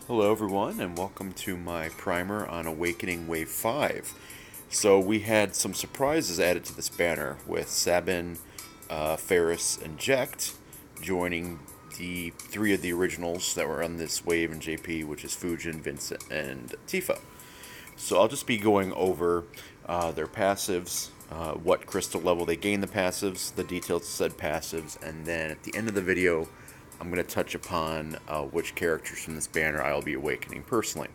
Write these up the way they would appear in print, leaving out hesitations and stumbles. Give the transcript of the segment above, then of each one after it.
Hello everyone and welcome to my primer on Awakening Wave 5. So we had some surprises added to this banner with Sabin, Faris, and Jekt joining the three of the originals that were on this wave in JP, which is Fujin, Vincent, and Tifa. So I'll just be going over their passives, what crystal level they gain the passives, the details of said passives, and then at the end of the video I'm going to touch upon which characters from this banner I'll be awakening personally.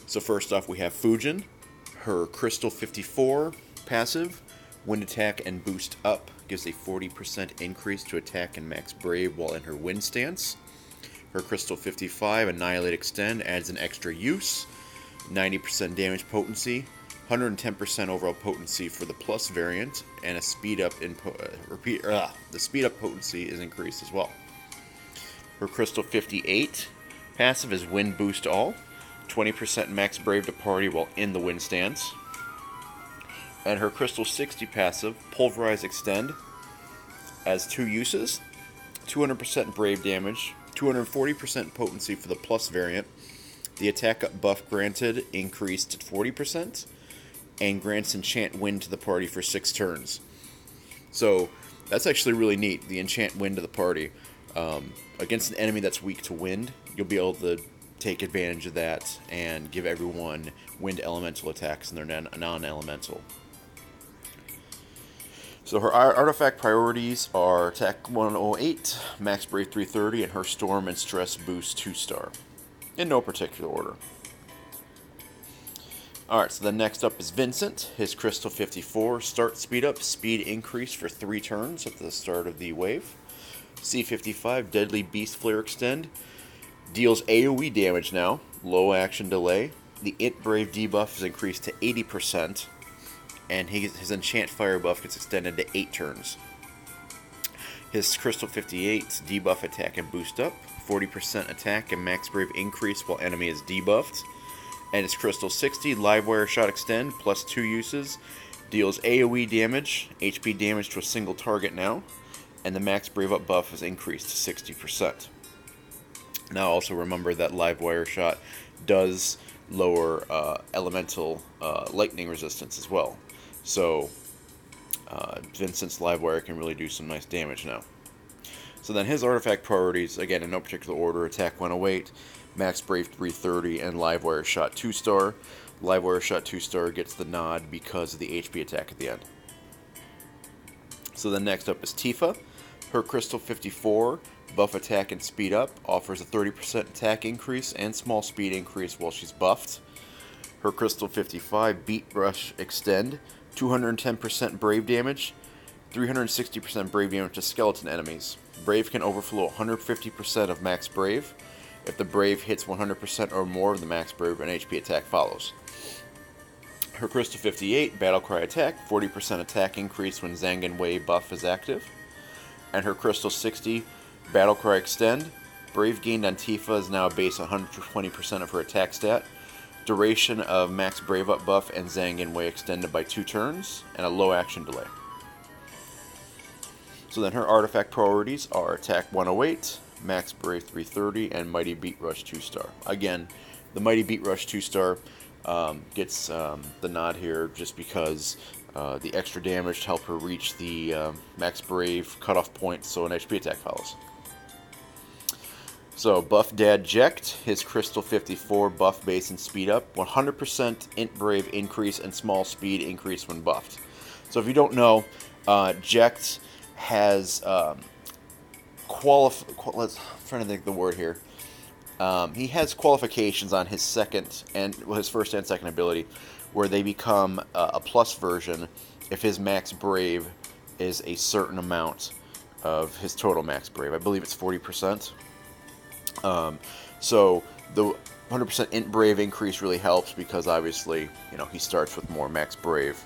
So first off we have Fujin. Her Crystal 54 passive, Wind Attack and Boost Up, gives a 40% increase to attack and max brave while in her wind stance. Her Crystal 55, Annihilate Extend, adds an extra use, 90% damage potency, 110% overall potency for the plus variant, and a speed up in the speed up potency is increased as well. Her Crystal 58 passive is Wind Boost All, 20% max brave to party while in the wind stance. And her Crystal 60 passive, Pulverize Extend, has two uses, 200% brave damage, 240% potency for the plus variant. The attack up buff granted increased to 40%, and grants Enchant Wind to the party for 6 turns. So that's actually really neat, the Enchant Wind to the party. Against an enemy that's weak to wind, you'll be able to take advantage of that and give everyone wind elemental attacks and they're non-elemental. So her artifact priorities are Attack 108, Max Brave 330, and her Storm and Stress boost 2-star. In no particular order. Alright, so then next up is Vincent. His Crystal 54, Start Speed Up, Speed Increase for 3 turns at the start of the wave. C55, Deadly Beast Flare Extend, deals AoE damage now, low action delay. The Int Brave debuff is increased to 80%, and his Enchant Fire buff gets extended to 8 turns. His Crystal 58, debuff attack and boost up, 40% attack and max brave increase while enemy is debuffed. And his Crystal 60, Livewire Shot Extend, plus 2 uses, deals AoE damage, HP damage to a single target now, and the max brave up buff is increased to 60%. Now also remember that Livewire Shot does lower elemental lightning resistance as well. So Vincent's Livewire can really do some nice damage now. So then his artifact priorities, again in no particular order, Attack 108, Max Brave 330, and Livewire Shot 2-star. Livewire Shot 2-star gets the nod because of the HP attack at the end. So then next up is Tifa. Her Crystal 54, Buff Attack and Speed Up, offers a 30% attack increase and small speed increase while she's buffed. Her Crystal 55, Beat Rush Extend, 210% Brave damage, 360% Brave damage to skeleton enemies. Brave can overflow 150% of max Brave. If the Brave hits 100% or more of the max Brave, an HP attack follows. Her Crystal 58, Battlecry Attack, 40% attack increase when Zangan Way buff is active. And her Crystal 60, Battlecry Extend, Brave gained on Tifa is now based on 120% of her attack stat. Duration of max Brave up buff and Zangan Way extended by 2 turns, and a low action delay. So then her artifact priorities are Attack 108, Max Brave 330, and Mighty Beat Rush 2-star. Again, the Mighty Beat Rush 2-star gets the nod here just because the extra damage to help her reach the Max Brave cutoff point, so an HP attack follows. So Buff Dad Jekt, his Crystal 54, Buff Base and Speed Up, 100% Int Brave increase and small speed increase when buffed. So if you don't know, Jekt has I'm trying to think of the word here. He has qualifications on his his first and second ability, where they become a plus version if his max brave is a certain amount of his total max brave. I believe it's 40%. So the 100% int brave increase really helps because obviously, he starts with more max brave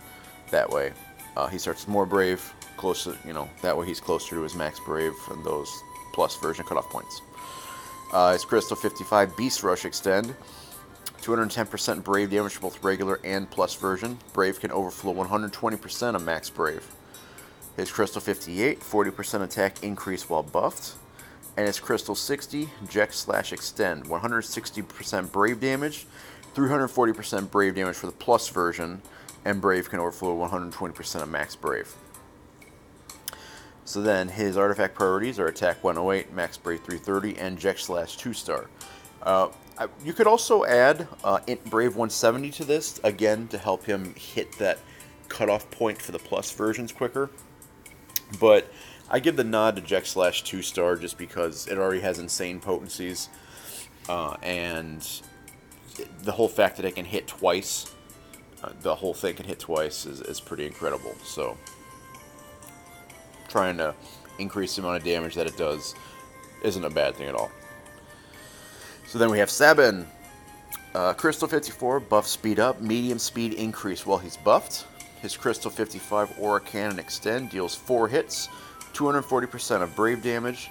that way. He starts with more brave, closer, that way he's closer to his max brave and those plus version cutoff points. His Crystal 55 Beast Rush Extend, 210% brave damage for both regular and plus version. Brave can overflow 120% of max brave. His Crystal 58, 40% attack increase while buffed. And it's Crystal 60, Eject/Extend. 160% Brave damage, 340% Brave damage for the plus version, and Brave can overflow 120% of max Brave. So then his artifact priorities are Attack 108, Max Brave 330, and Eject/2-star. You could also add Int Brave 170 to this, again, to help him hit that cutoff point for the plus versions quicker. But I give the nod to Eject/2-star just because it already has insane potencies, and the whole fact that it can hit twice, the whole thing can hit twice, is pretty incredible. So trying to increase the amount of damage that it does isn't a bad thing at all. So then we have Sabin. Crystal 54, buff speed up, medium speed increase while he's buffed. His Crystal 55 Aura Cannon Extend deals 4 hits, 240% of Brave damage,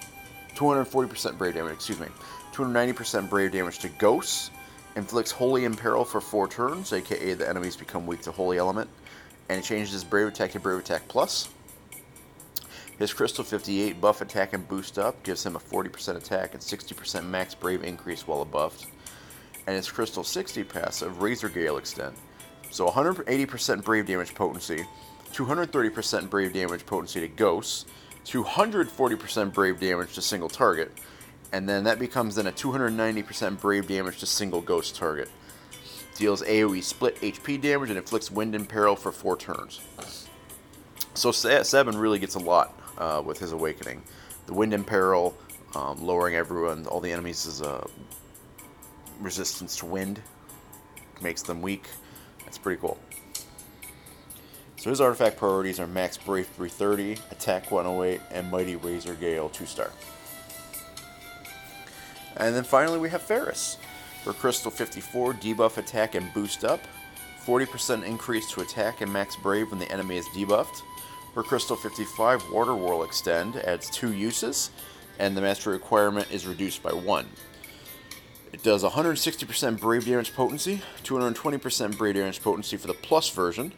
240% Brave damage, excuse me, 290% Brave damage to ghosts, inflicts Holy Imperil for 4 turns, aka the enemies become weak to Holy Element, and it changes his Brave Attack to Brave Attack Plus. His Crystal 58 buff attack and boost up gives him a 40% attack and 60% max Brave increase while buffed. And his Crystal 60 passive, Razor Gale Extend. So 180% Brave damage potency, 230% Brave damage potency to ghosts, 240% Brave damage to single target, and then that becomes then a 290% Brave damage to single ghost target. Deals AoE split HP damage and inflicts Wind and Peril for 4 turns. So Sabin really gets a lot with his Awakening. The Wind and Peril, lowering all the enemies' resistance to wind, makes them weak. That's pretty cool. So his artifact priorities are Max Brave 330, Attack 108, and Mighty Razor Gale 2-star. And then finally we have Faris. For Crystal 54, debuff attack and boost up, 40% increase to attack and max Brave when the enemy is debuffed. For Crystal 55, Water Whirl Extend adds 2 uses, and the mastery requirement is reduced by 1. It does 160% Brave damage potency, 220% Brave damage potency for the plus version.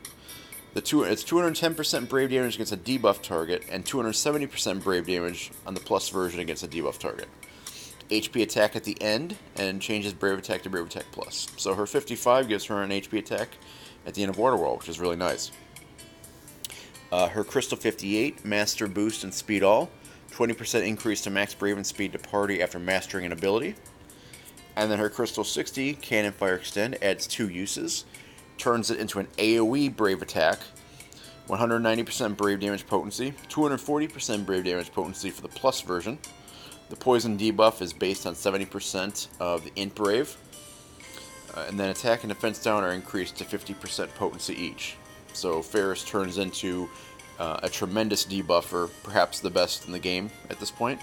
It's 210% Brave damage against a debuff target, and 270% Brave damage on the plus version against a debuff target. HP attack at the end, and changes Brave Attack to Brave Attack Plus. So her 55 gives her an HP attack at the end of Water Whirl, which is really nice. Her Crystal 58, Master Boost and Speed All, 20% increase to max Brave and Speed to party after mastering an ability. And then her Crystal 60, Cannon Fire Extend, adds 2 uses, turns it into an AoE Brave Attack, 190% Brave damage potency, 240% Brave damage potency for the plus version. The poison debuff is based on 70% of the Int Brave, and then attack and defense down are increased to 50% potency each. So Faris turns into a tremendous debuffer, perhaps the best in the game at this point,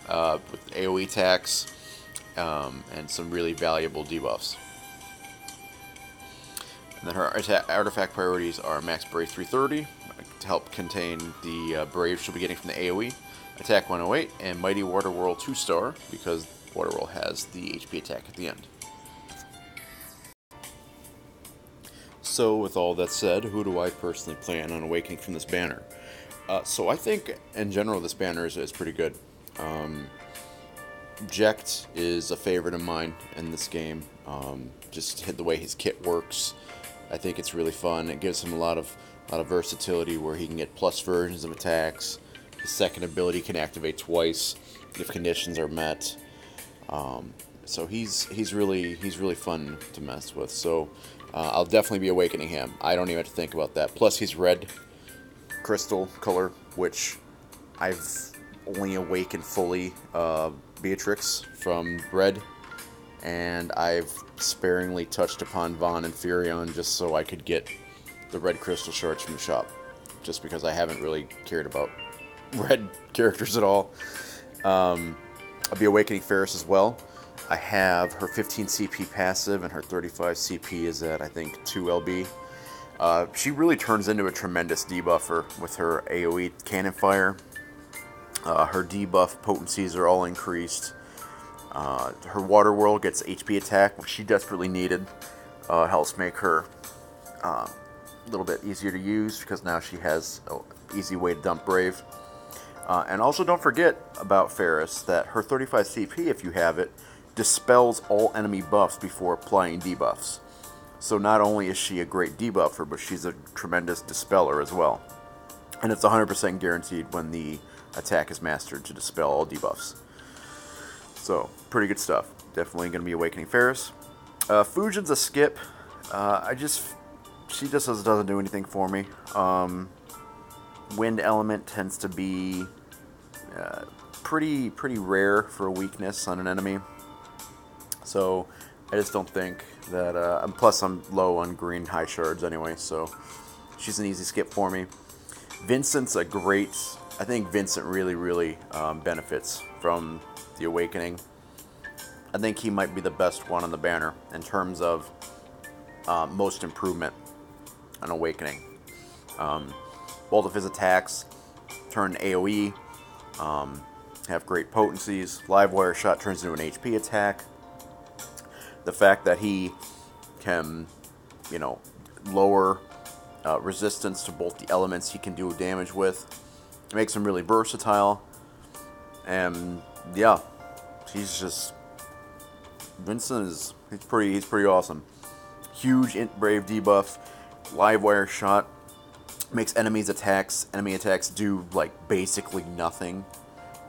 with AoE attacks and some really valuable debuffs. And then her artifact priorities are Max Brave 330 to help contain the Brave she'll be getting from the AoE, Attack 108, and Mighty Water Whirl 2-star because Water Whirl has the HP attack at the end. So with all that said, who do I personally plan on awakening from this banner? So I think in general this banner is pretty good. Eject is a favorite of mine in this game. Just the way his kit works, I think it's really fun. It gives him a lot of versatility where he can get plus versions of attacks. His second ability can activate twice if conditions are met. So he's really fun to mess with. So I'll definitely be awakening him. I don't even have to think about that. Plus he's red crystal color, which I've only awakened fully Beatrix from red, and I've sparingly touched upon Vaughn and Furion just so I could get the red crystal shards from the shop, just because I haven't really cared about red characters at all. I'll be awakening Faris as well. I have her 15 CP passive, and her 35 CP is at, I think, 2 LB. She really turns into a tremendous debuffer with her AoE cannon fire. Her debuff potencies are all increased. Her Water Whirl gets HP attack, which she desperately needed. Helps make her a little bit easier to use because now she has an easy way to dump Brave. And also don't forget about Faris that her 35 CP, if you have it, dispels all enemy buffs before applying debuffs. So not only is she a great debuffer, but she's a tremendous dispeller as well. And it's 100% guaranteed when the attack is mastered to dispel all debuffs. So, pretty good stuff. Definitely going to be Awakening Faris. Fujin's a skip. She just doesn't do anything for me. Wind element tends to be pretty rare for a weakness on an enemy. So, I just don't think that... and plus, I'm low on green high shards anyway, so she's an easy skip for me. Vincent's a great... I think Vincent really benefits from the Awakening. I think he might be the best one on the banner in terms of most improvement on Awakening. Both of his attacks turn AoE, have great potencies. Live wire shot turns into an HP attack. The fact that he can, lower resistance to both the elements he can do damage with makes him really versatile. And yeah, Vincent he's pretty awesome. Huge brave debuff, live wire shot makes enemy attacks do like basically nothing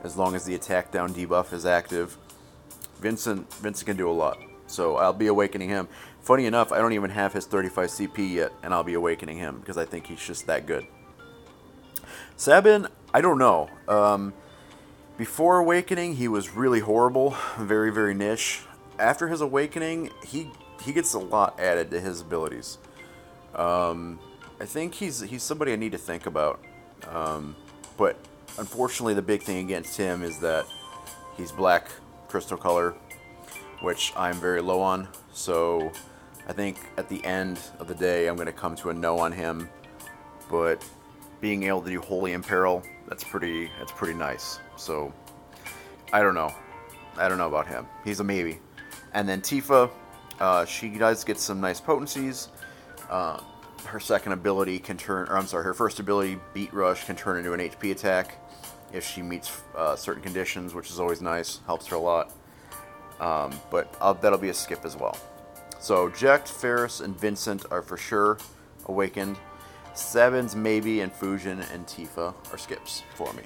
as long as the attack down debuff is active. Vincent can do a lot, so I'll be Awakening him. Funny enough, I don't even have his 35 CP yet, and I'll be Awakening him because I think he's just that good. Sabin, I don't know. Before Awakening, he was really horrible, very niche. After his Awakening, he gets a lot added to his abilities. I think he's somebody I need to think about. But unfortunately, the big thing against him is that he's black crystal color, which I'm very low on. So I think at the end of the day, I'm going to come to a no on him. But being able to do Holy Imperil, that's pretty nice. So I don't know about him. He's a maybe. And then Tifa, she does get some nice potencies. Her second ability can turn, her first ability, Beat Rush, can turn into an HP attack if she meets certain conditions, which is always nice. Helps her a lot. But that'll be a skip as well. So Jecht, Faris, and Vincent are for sure Awakened. Sabin's maybe, and Fujin and Tifa are skips for me.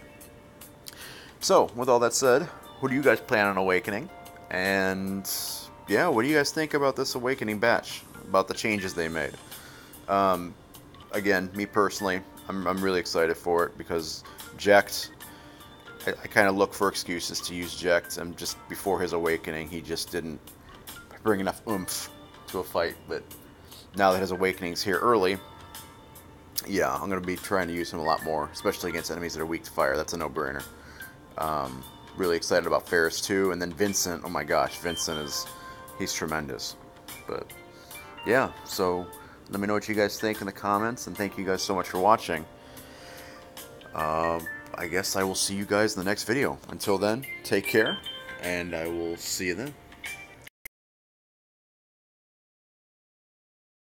So, with all that said, who do you guys plan on Awakening? And yeah, what do you guys think about this Awakening batch? About the changes they made? Again, me personally, I'm really excited for it because Jecht, I kind of look for excuses to use Jecht, and just before his Awakening, he just didn't bring enough oomph to a fight. But now that his Awakening's here early, yeah, I'm going to be trying to use him a lot more, especially against enemies that are weak to fire. That's a no-brainer. Really excited about Faris too, and then Vincent. Oh my gosh, he's tremendous. But yeah, so let me know what you guys think in the comments, and thank you guys so much for watching. I guess I will see you guys in the next video. Until then, take care, and I will see you then.